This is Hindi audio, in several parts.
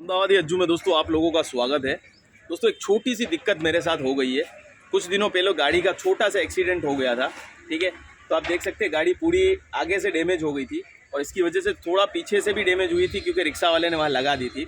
अहमदाबादी अज्जू में दोस्तों आप लोगों का स्वागत है। दोस्तों एक छोटी सी दिक्कत मेरे साथ हो गई है। कुछ दिनों पहले गाड़ी का छोटा सा एक्सीडेंट हो गया था, ठीक है। तो आप देख सकते हैं गाड़ी पूरी आगे से डैमेज हो गई थी और इसकी वजह से थोड़ा पीछे से भी डैमेज हुई थी क्योंकि रिक्शा वाले ने वहाँ लगा दी थी।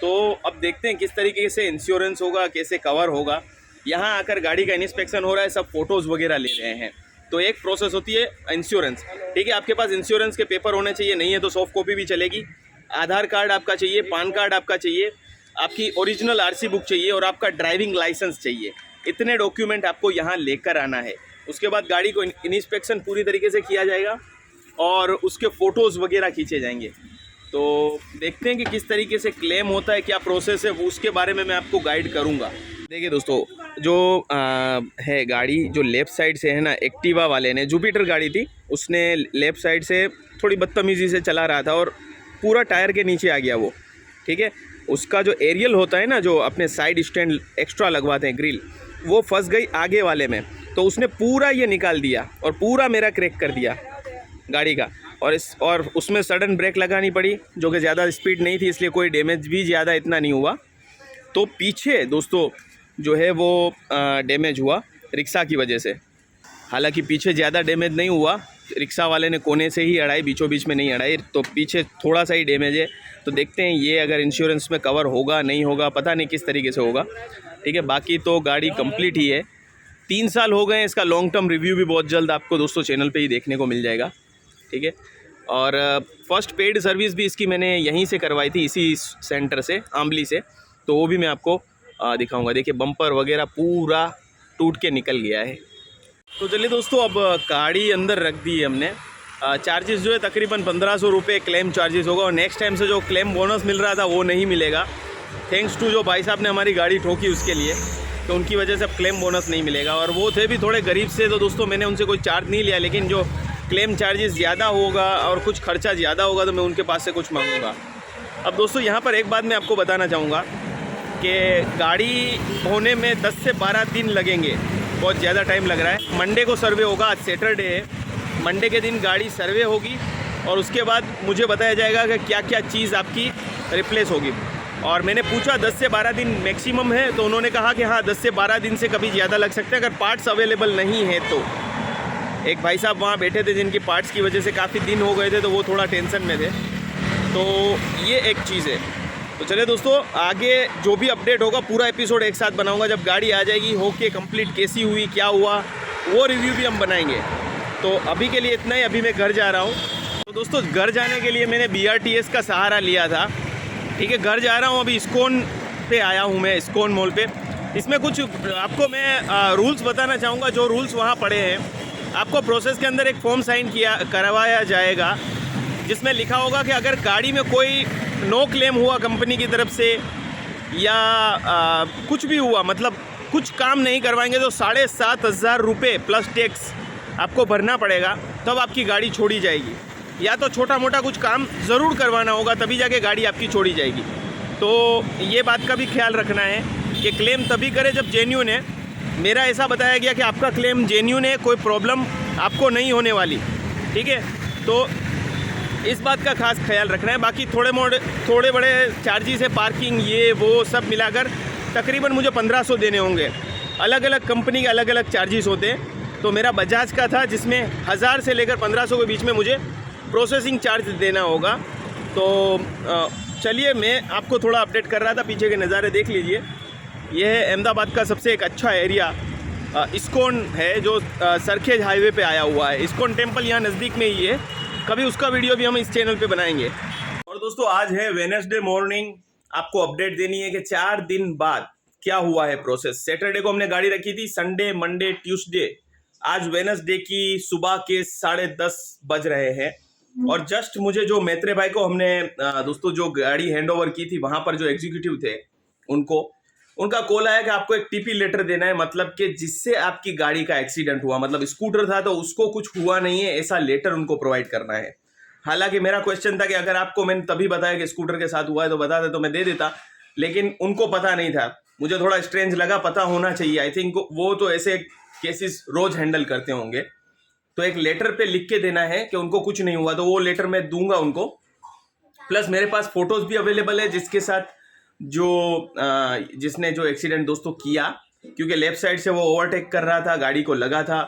तो अब देखते हैं किस तरीके से इंश्योरेंस होगा, कैसे कवर होगा। यहाँ आकर गाड़ी का इंस्पेक्शन हो रहा है, सब फोटोज़ वगैरह ले रहे हैं। तो एक प्रोसेस होती है इंश्योरेंस, ठीक है। आपके पास इंश्योरेंस के पेपर होने चाहिए, नहीं है तो सॉफ्ट कॉपी भी चलेगी। आधार कार्ड आपका चाहिए, पान कार्ड आपका चाहिए, आपकी ओरिजिनल आरसी बुक चाहिए और आपका ड्राइविंग लाइसेंस चाहिए। इतने डॉक्यूमेंट आपको यहाँ लेकर आना है। उसके बाद गाड़ी को इंस्पेक्शन पूरी तरीके से किया जाएगा और उसके फ़ोटोज़ वगैरह खींचे जाएंगे। तो देखते हैं कि किस तरीके से क्लेम होता है, क्या प्रोसेस है, वो उसके बारे में मैं आपको गाइड करूँगा। देखिए दोस्तों, जो है गाड़ी जो लेफ़्ट साइड से है ना, एक्टिवा वाले ने, जुपिटर गाड़ी थी, उसने लेफ़्ट साइड से थोड़ी बदतमीज़ी से चला रहा था और पूरा टायर के नीचे आ गया वो, ठीक है। उसका जो एरियल होता है ना, जो अपने साइड स्टैंड एक्स्ट्रा लगवाते हैं ग्रिल, वो फंस गई आगे वाले में। तो उसने पूरा ये निकाल दिया और पूरा मेरा क्रैक कर दिया गाड़ी का। और उसमें सडन ब्रेक लगानी पड़ी, जो कि ज़्यादा स्पीड नहीं थी, इसलिए कोई डैमेज भी ज़्यादा इतना नहीं हुआ। तो पीछे दोस्तों जो है वो डैमेज हुआ रिक्शा की वजह से। हालांकि पीछे ज़्यादा डैमेज नहीं हुआ, रिक्शा वाले ने कोने से ही अड़ाई, बीचों बीच में नहीं अड़ाई, तो पीछे थोड़ा सा ही डैमेज है। तो देखते हैं ये अगर इंश्योरेंस में कवर होगा नहीं होगा, पता नहीं किस तरीके से होगा, ठीक है। बाकी तो गाड़ी कंप्लीट ही है, 3 साल हो गए हैं। इसका लॉन्ग टर्म रिव्यू भी बहुत जल्द आपको दोस्तों चैनल पे ही देखने को मिल जाएगा, ठीक है। और फर्स्ट पेड सर्विस भी इसकी मैंने यहीं से करवाई थी, इसी सेंटर से, आंबली से। तो वो भी मैं आपको दिखाऊँगा। देखिए बम्पर वगैरह पूरा टूट के निकल गया है। तो चलिए दोस्तों, अब गाड़ी अंदर रख दी है हमने। चार्जेस जो है तकरीबन 1500 रुपये क्लेम चार्जेस होगा और नेक्स्ट टाइम से जो क्लेम बोनस मिल रहा था वो नहीं मिलेगा। थैंक्स टू जो भाई साहब ने हमारी गाड़ी ठोकी उसके लिए, तो उनकी वजह से अब क्लेम बोनस नहीं मिलेगा। और वो थे भी थोड़े गरीब से, तो दोस्तों मैंने उनसे कोई चार्ज नहीं लिया, लेकिन जो क्लेम चार्जेस ज़्यादा होगा और कुछ खर्चा ज़्यादा होगा तो मैं उनके पास से कुछ मांगूंगा। अब दोस्तों यहाँ पर एक बात मैं आपको बताना चाहूँगा कि गाड़ी होने में 10 से 12 दिन लगेंगे, बहुत ज़्यादा टाइम लग रहा है। मंडे को सर्वे होगा, आज सैटरडे है, मंडे के दिन गाड़ी सर्वे होगी और उसके बाद मुझे बताया जाएगा कि क्या क्या चीज़ आपकी रिप्लेस होगी। और मैंने पूछा 10 से 12 दिन मैक्सिमम है, तो उन्होंने कहा कि हाँ 10 से 12 दिन से कभी ज़्यादा लग सकते हैं अगर पार्ट्स अवेलेबल नहीं है तो। एक भाई साहब वहाँ बैठे थे जिनकी पार्ट्स की वजह से काफ़ी दिन हो गए थे, तो वो थोड़ा टेंशन में थे। तो ये एक चीज़ है। तो चलिए दोस्तों, आगे जो भी अपडेट होगा पूरा एपिसोड एक साथ बनाऊंगा। जब गाड़ी आ जाएगी होके कंप्लीट, कैसी हुई, क्या हुआ, वो रिव्यू भी हम बनाएंगे। तो अभी के लिए इतना ही, अभी मैं घर जा रहा हूँ। तो दोस्तों घर जाने के लिए मैंने BRTS का सहारा लिया था, ठीक है। घर जा रहा हूँ, अभी इस्कॉन पे आया हूँ मैं, इस्कॉन मॉल पे। इसमें कुछ आपको मैं रूल्स बताना चाहूँगा, जो रूल्स वहाँ पड़े हैं। आपको प्रोसेस के अंदर एक फॉर्म साइन करवाया जाएगा जिसमें लिखा होगा कि अगर गाड़ी में कोई नो क्लेम हुआ कंपनी की तरफ से या कुछ भी हुआ, मतलब कुछ काम नहीं करवाएंगे, तो 7,500 रुपये प्लस टैक्स आपको भरना पड़ेगा, तब आपकी गाड़ी छोड़ी जाएगी। या तो छोटा मोटा कुछ काम ज़रूर करवाना होगा, तभी जाके गाड़ी आपकी छोड़ी जाएगी। तो ये बात का भी ख्याल रखना है कि क्लेम तभी करें जब जेन्युइन है। मेरा ऐसा बताया गया कि आपका क्लेम जेन्युइन है, कोई प्रॉब्लम आपको नहीं होने वाली, ठीक है। तो इस बात का खास ख्याल रखना है। बाकी थोड़े बड़े चार्जेस है, पार्किंग ये वो सब मिलाकर तकरीबन मुझे 1500 देने होंगे। अलग अलग कंपनी के अलग अलग चार्जेस होते हैं। तो मेरा बजाज का था जिसमें 1000 से लेकर 1500 के बीच में मुझे प्रोसेसिंग चार्ज देना होगा। तो चलिए मैं आपको थोड़ा अपडेट कर रहा था, पीछे के नज़ारे देख लीजिए। यह है अहमदाबाद का सबसे एक अच्छा एरिया, इस्कॉन है, जो सरखेज हाईवे पे आया हुआ है। इस्कॉन टेम्पल यहाँ नज़दीक में ही है, कभी उसका वीडियो भी हम इस चैनल पे बनाएंगे। और दोस्तों आज है वेडनेसडे मॉर्निंग, आपको अपडेट देनी है कि 4 दिन बाद क्या हुआ है प्रोसेस। सैटरडे को हमने गाड़ी रखी थी, संडे, मंडे, ट्यूसडे, आज वेडनेसडे की सुबह के 10:30 बज रहे हैं। और जस्ट मुझे जो मैत्रे भाई को हमने दोस्तों जो गाड़ी हैंड ओवर की थी, वहां पर जो एग्जीक्यूटिव थे उनका कॉल आया कि आपको एक टीपी लेटर देना है, मतलब कि जिससे आपकी गाड़ी का एक्सीडेंट हुआ, मतलब स्कूटर था तो उसको कुछ हुआ नहीं है, ऐसा लेटर उनको प्रोवाइड करना है। हालांकि मेरा क्वेश्चन था कि अगर आपको मैंने तभी बताया कि स्कूटर के साथ हुआ है तो बता दे, तो मैं दे देता, लेकिन उनको पता नहीं था। मुझे थोड़ा स्ट्रेंज लगा, पता होना चाहिए। आई थिंक वो तो ऐसे केसेस रोज हैंडल करते होंगे। तो एक लेटर पे लिख के देना है कि उनको कुछ नहीं हुआ, तो वो लेटर मैं दूंगा उनको। प्लस मेरे पास फोटोज भी अवेलेबल है जिसके साथ जो जिसने जो एक्सीडेंट दोस्तों किया, क्योंकि लेफ्ट साइड से वो ओवरटेक कर रहा था, गाड़ी को लगा था,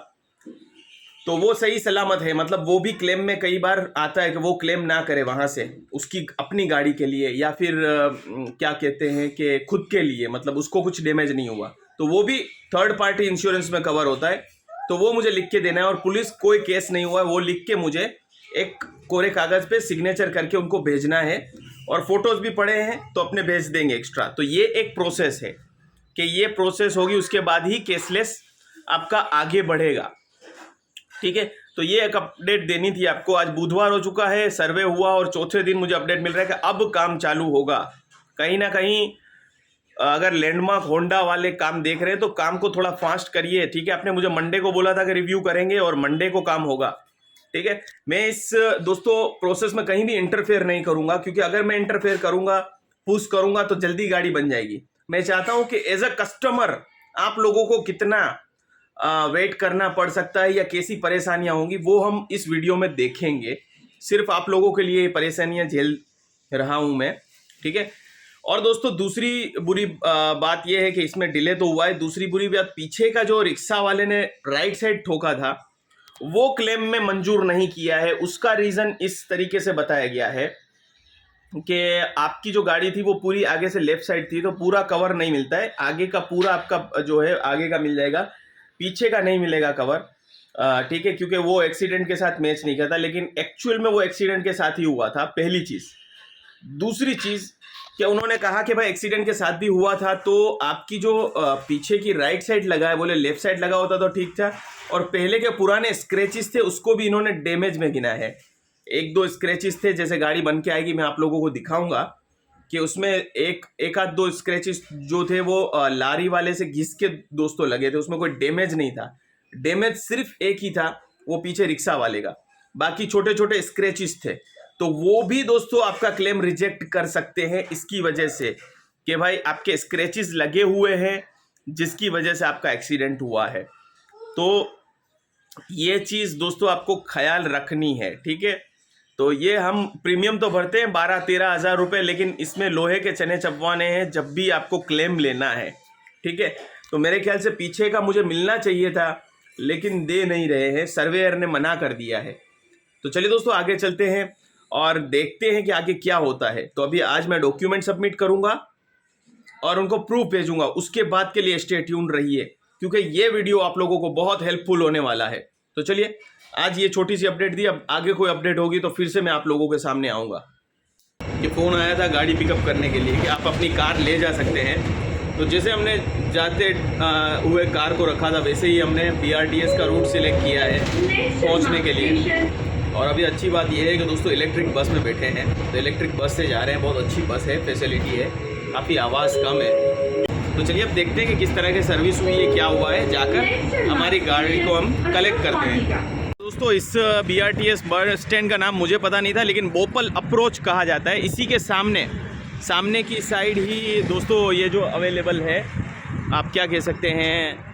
तो वो सही सलामत है। मतलब वो भी क्लेम में कई बार आता है कि वो क्लेम ना करे वहाँ से उसकी अपनी गाड़ी के लिए, या फिर क्या कहते हैं कि खुद के लिए, मतलब उसको कुछ डैमेज नहीं हुआ, तो वो भी थर्ड पार्टी इंश्योरेंस में कवर होता है। तो वो मुझे लिख के देना है, और पुलिस कोई केस नहीं हुआ है वो लिख के मुझे एक कोरे कागज़ पे सिग्नेचर करके उनको भेजना है, और फोटोज़ भी पड़े हैं तो अपने भेज देंगे एक्स्ट्रा। तो ये एक प्रोसेस है कि ये प्रोसेस होगी, उसके बाद ही केसलेस आपका आगे बढ़ेगा, ठीक है। तो ये एक अपडेट देनी थी आपको। आज बुधवार हो चुका है, सर्वे हुआ और चौथे दिन मुझे अपडेट मिल रहा है कि अब काम चालू होगा। कहीं ना कहीं अगर लैंडमार्क होंडा वाले काम देख रहे हैं तो काम को थोड़ा फास्ट करिए, ठीक है। आपने मुझे मंडे को बोला था कि रिव्यू करेंगे, और मंडे को काम होगा, ठीक है। मैं इस दोस्तों प्रोसेस में कहीं भी इंटरफेयर नहीं करूंगा, क्योंकि अगर मैं इंटरफेयर करूंगा, पुश करूंगा, तो जल्दी गाड़ी बन जाएगी। मैं चाहता हूं कि एज अ कस्टमर आप लोगों को कितना वेट करना पड़ सकता है या कैसी परेशानियां होंगी, वो हम इस वीडियो में देखेंगे। सिर्फ आप लोगों के लिए परेशानियां झेल रहा हूं मैं, ठीक है। और दोस्तों दूसरी बुरी बात यह है कि इसमें डिले तो हुआ है। दूसरी बुरी बात, पीछे का जो रिक्शा वाले ने राइट साइड ठोका था वो क्लेम में मंजूर नहीं किया है। उसका रीज़न इस तरीके से बताया गया है कि आपकी जो गाड़ी थी वो पूरी आगे से लेफ्ट साइड थी, तो पूरा कवर नहीं मिलता है। आगे का पूरा आपका जो है आगे का मिल जाएगा, पीछे का नहीं मिलेगा कवर, ठीक है, क्योंकि वो एक्सीडेंट के साथ मैच नहीं करता। लेकिन एक्चुअल में वो एक्सीडेंट के साथ ही हुआ था, पहली चीज़। दूसरी चीज़ कि उन्होंने कहा कि भाई एक्सीडेंट के साथ भी हुआ था, तो आपकी जो पीछे की राइट साइड लगा है, बोले लेफ्ट साइड लगा होता तो ठीक था। और पहले के पुराने स्क्रैचेस थे उसको भी इन्होंने डैमेज में गिना है। एक दो स्क्रैचेस थे, जैसे गाड़ी बन के आएगी मैं आप लोगों को दिखाऊंगा कि उसमें एक आध दो स्क्रैचेस जो थे वो लारी वाले से घिस के दोस्तों लगे थे, उसमें कोई डैमेज नहीं था। डैमेज सिर्फ एक ही था, वो पीछे रिक्शा वाले का, बाकी छोटे छोटे स्क्रैचेस थे। तो वो भी दोस्तों आपका क्लेम रिजेक्ट कर सकते हैं इसकी वजह से कि भाई आपके स्क्रैचेस लगे हुए हैं जिसकी वजह से आपका एक्सीडेंट हुआ है। तो ये चीज़ दोस्तों आपको ख्याल रखनी है, ठीक है। तो ये हम प्रीमियम तो भरते हैं 12-13 हज़ार रुपये, लेकिन इसमें लोहे के चने चबवाने हैं जब भी आपको क्लेम लेना है, ठीक है। तो मेरे ख्याल से पीछे का मुझे मिलना चाहिए था, लेकिन दे नहीं रहे हैं, सर्वेयर ने मना कर दिया है। तो चलिए दोस्तों आगे चलते हैं और देखते हैं कि आगे क्या होता है। तो अभी आज मैं डॉक्यूमेंट सबमिट करूंगा और उनको प्रूफ भेजूंगा, उसके बाद के लिए स्टे ट्यून रहिए, क्योंकि ये वीडियो आप लोगों को बहुत हेल्पफुल होने वाला है। तो चलिए आज ये छोटी सी अपडेट दी, अब आगे कोई अपडेट होगी तो फिर से मैं आप लोगों के सामने आऊँगा। ये फ़ोन आया था गाड़ी पिकअप करने के लिए कि आप अपनी कार ले जा सकते हैं। तो जैसे हमने जाते हुए कार को रखा था, वैसे ही हमने BRTS का रूट सिलेक्ट किया है पहुंचने के लिए। और अभी अच्छी बात यह है कि दोस्तों इलेक्ट्रिक बस में बैठे हैं, तो इलेक्ट्रिक बस से जा रहे हैं। बहुत अच्छी बस है, फैसिलिटी है, काफ़ी आवाज़ कम है। तो चलिए अब देखते हैं कि किस तरह की सर्विस हुई है, क्या हुआ है, जाकर हमारी गाड़ी को हम कलेक्ट करते हैं। दोस्तों इस BRTS बस स्टैंड का नाम मुझे पता नहीं था, लेकिन बोपल अप्रोच कहा जाता है। इसी के सामने की साइड ही दोस्तों ये जो अवेलेबल है, आप क्या कह सकते हैं,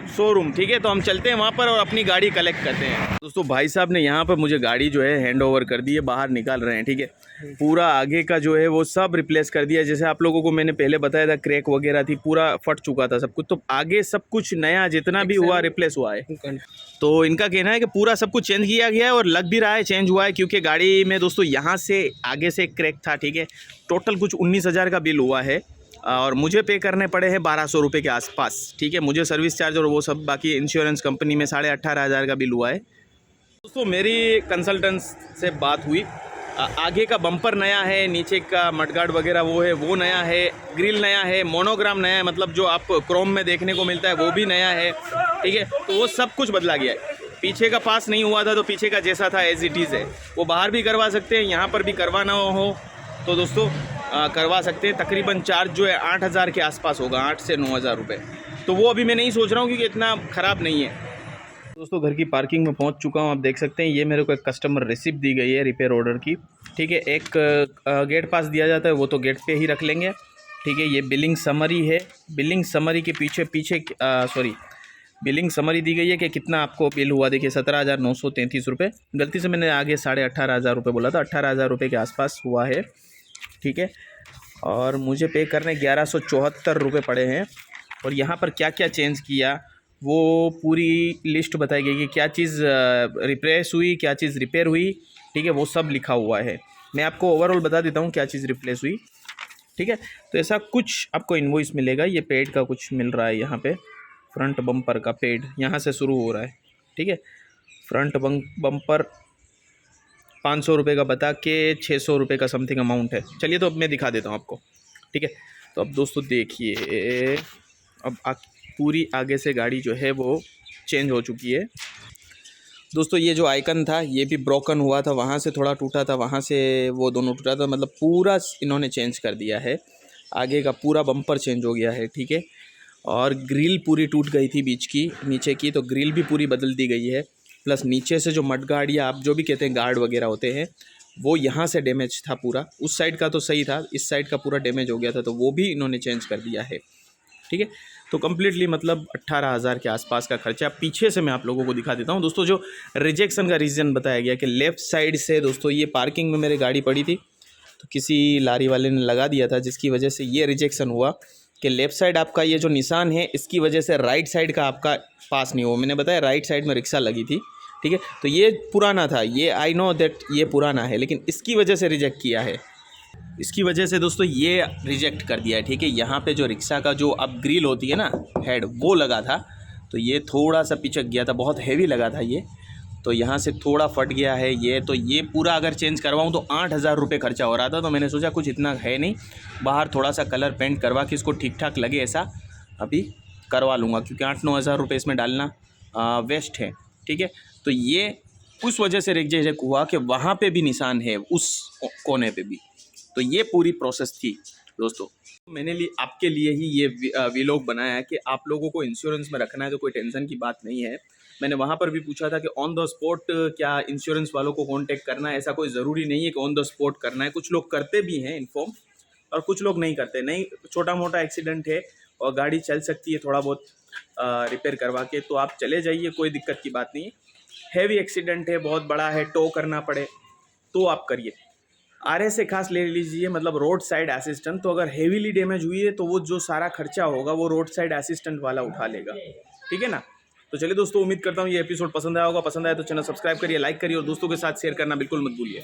शोरूम, ठीक है। तो हम चलते हैं वहाँ पर और अपनी गाड़ी कलेक्ट करते हैं। दोस्तों भाई साहब ने यहाँ पर मुझे गाड़ी जो है हैंड ओवर कर दी है, बाहर निकाल रहे हैं, ठीक है। पूरा आगे का जो है वो सब रिप्लेस कर दिया, जैसे आप लोगों को मैंने पहले बताया था क्रैक वगैरह थी, पूरा फट चुका था सब कुछ। तो आगे सब कुछ नया जितना भी हुआ रिप्लेस हुआ है। तो इनका कहना है कि पूरा सब कुछ चेंज किया गया है, और लग भी रहा है चेंज हुआ है, क्योंकि गाड़ी में दोस्तों यहाँ से आगे से क्रैक था, ठीक है। टोटल कुछ 19,000 का बिल हुआ है, और मुझे पे करने पड़े हैं 1200 रुपये के आसपास, ठीक है। मुझे सर्विस चार्ज और वो सब, बाकी इंश्योरेंस कंपनी में 18,500 का बिल हुआ है। दोस्तों मेरी कंसल्टेंट से बात हुई, आगे का बम्पर नया है, नीचे का मडगार्ड वगैरह वो है, वो नया है, ग्रिल नया है, मोनोग्राम नया है, मतलब जो आपको क्रोम में देखने को मिलता है वो भी नया है, ठीक है। तो वो सब कुछ बदला गया है। पीछे का पास नहीं हुआ था तो पीछे का जैसा था एज इट इज़ है, वो बाहर भी करवा सकते हैं, यहाँ पर भी करवाना हो तो दोस्तों करवा सकते हैं। तकरीबन चार्ज जो है 8,000 के आसपास होगा, 8 से 9,000 रुपये। तो वो अभी मैं नहीं सोच रहा हूँ क्योंकि इतना ख़राब नहीं है। दोस्तों घर की पार्किंग में पहुँच चुका हूँ, आप देख सकते हैं। ये मेरे को एक कस्टमर रिसिप्ट दी गई है रिपेयर ऑर्डर की, ठीक है। एक गेट पास दिया जाता है, वो तो गेट पे ही रख लेंगे, ठीक है। ये बिलिंग समरी है, बिलिंग समरी के पीछे बिलिंग समरी दी गई है कि कितना आपको बिल हुआ। देखिए 17,933 रुपये, गलती से मैंने आगे 18,500 रुपये बोला था, 18,000 रुपये के आसपास हुआ है, ठीक है। और मुझे पे करने 1174 रुपये पड़े हैं। और यहाँ पर क्या क्या चेंज किया वो पूरी लिस्ट बताई गई कि क्या चीज़ रिप्लेस हुई, क्या चीज़ रिपेयर हुई, ठीक है, वो सब लिखा हुआ है। मैं आपको ओवरऑल बता देता हूँ क्या चीज़ रिप्लेस हुई, ठीक है। तो ऐसा कुछ आपको इनवॉइस मिलेगा, ये पेड का कुछ मिल रहा है यहाँ पे, फ्रंट बम्पर का पेड यहाँ से शुरू हो रहा है, ठीक है। फ्रंट बम्पर 500 रुपये का बता के 600 रुपये का समथिंग अमाउंट है। चलिए तो अब मैं दिखा देता हूँ आपको, ठीक है। तो अब दोस्तों देखिए, अब पूरी आगे से गाड़ी जो है वो चेंज हो चुकी है दोस्तों। ये जो आइकन था ये भी ब्रोकन हुआ था, वहाँ से थोड़ा टूटा था, वहाँ से वो दोनों टूटा था, मतलब पूरा इन्होंने चेंज कर दिया है। आगे का पूरा बम्पर चेंज हो गया है, ठीक है। और ग्रिल पूरी टूट गई थी बीच की, नीचे की, तो ग्रिल भी पूरी बदल दी गई है। प्लस नीचे से जो मडगार्ड या आप जो भी कहते हैं गार्ड वगैरह होते हैं, वो यहाँ से डैमेज था पूरा। उस साइड का तो सही था, इस साइड का पूरा डैमेज हो गया था, तो वो भी इन्होंने चेंज कर दिया है, ठीक है। तो कम्प्लीटली मतलब 18,000 के आसपास का खर्चा। पीछे से मैं आप लोगों को दिखा देता हूँ दोस्तों। जो रिजेक्शन का रीज़न बताया गया कि लेफ़्ट साइड से दोस्तों ये पार्किंग में मेरी गाड़ी पड़ी थी, तो किसी लारी वाले ने लगा दिया था, जिसकी वजह से ये रिजेक्शन हुआ कि लेफ़्ट साइड आपका ये जो निशान है इसकी वजह से राइट साइड का आपका पास नहीं हुआ। मैंने बताया राइट साइड में रिक्शा लगी थी, ठीक है। तो ये पुराना था, ये आई नो दैट ये पुराना है, लेकिन इसकी वजह से रिजेक्ट किया है। इसकी वजह से दोस्तों ये रिजेक्ट कर दिया है, ठीक है। यहाँ पे जो रिक्शा का जो अब ग्रिल होती है ना, हेड, वो लगा था, तो ये थोड़ा सा पिचक गया था, बहुत हैवी लगा था ये, तो यहाँ से थोड़ा फट गया है ये। तो ये पूरा अगर चेंज करवाऊँ तो 8,000 रुपये खर्चा हो रहा था। तो मैंने सोचा कुछ इतना है नहीं, बाहर थोड़ा सा कलर पेंट करवा के इसको ठीक ठाक लगे ऐसा अभी करवा लूँगा, क्योंकि 8-9 हज़ार रुपये इसमें डालना वेस्ट है, ठीक है। तो ये उस वजह से रिजेक्ट हुआ कि वहाँ पे भी निशान है, उस कोने पे भी। तो ये पूरी प्रोसेस थी दोस्तों। मैंने आपके लिए ही ये व्लॉग बनाया है कि आप लोगों को इंश्योरेंस में रखना है तो कोई टेंशन की बात नहीं है। मैंने वहाँ पर भी पूछा था कि ऑन द स्पॉट क्या इंश्योरेंस वालों को कांटेक्ट करना है, ऐसा कोई ज़रूरी नहीं है कि ऑन द स्पॉट करना है। कुछ लोग करते भी हैं इन्फॉर्म, और कुछ लोग नहीं करते। नहीं, छोटा मोटा एक्सीडेंट है और गाड़ी चल सकती है थोड़ा बहुत रिपेयर करवा के, तो आप चले जाइए, कोई दिक्कत की बात नहीं है। हैवी एक्सीडेंट है, बहुत बड़ा है, टो करना पड़े, तो आप करिए। RS से खास ले लीजिए, मतलब रोड साइड असिस्टेंट। तो अगर हेवीली डैमेज हुई है तो वो जो सारा खर्चा होगा वो रोड साइड असिस्टेंट वाला उठा लेगा, ठीक है ना। तो चलिए दोस्तों, उम्मीद करता हूँ ये एपिसोड पसंद आया होगा। पसंद आया तो चैनल सब्सक्राइब करिए, लाइक करिए और दोस्तों के साथ शेयर करना बिल्कुल मत भूलिए।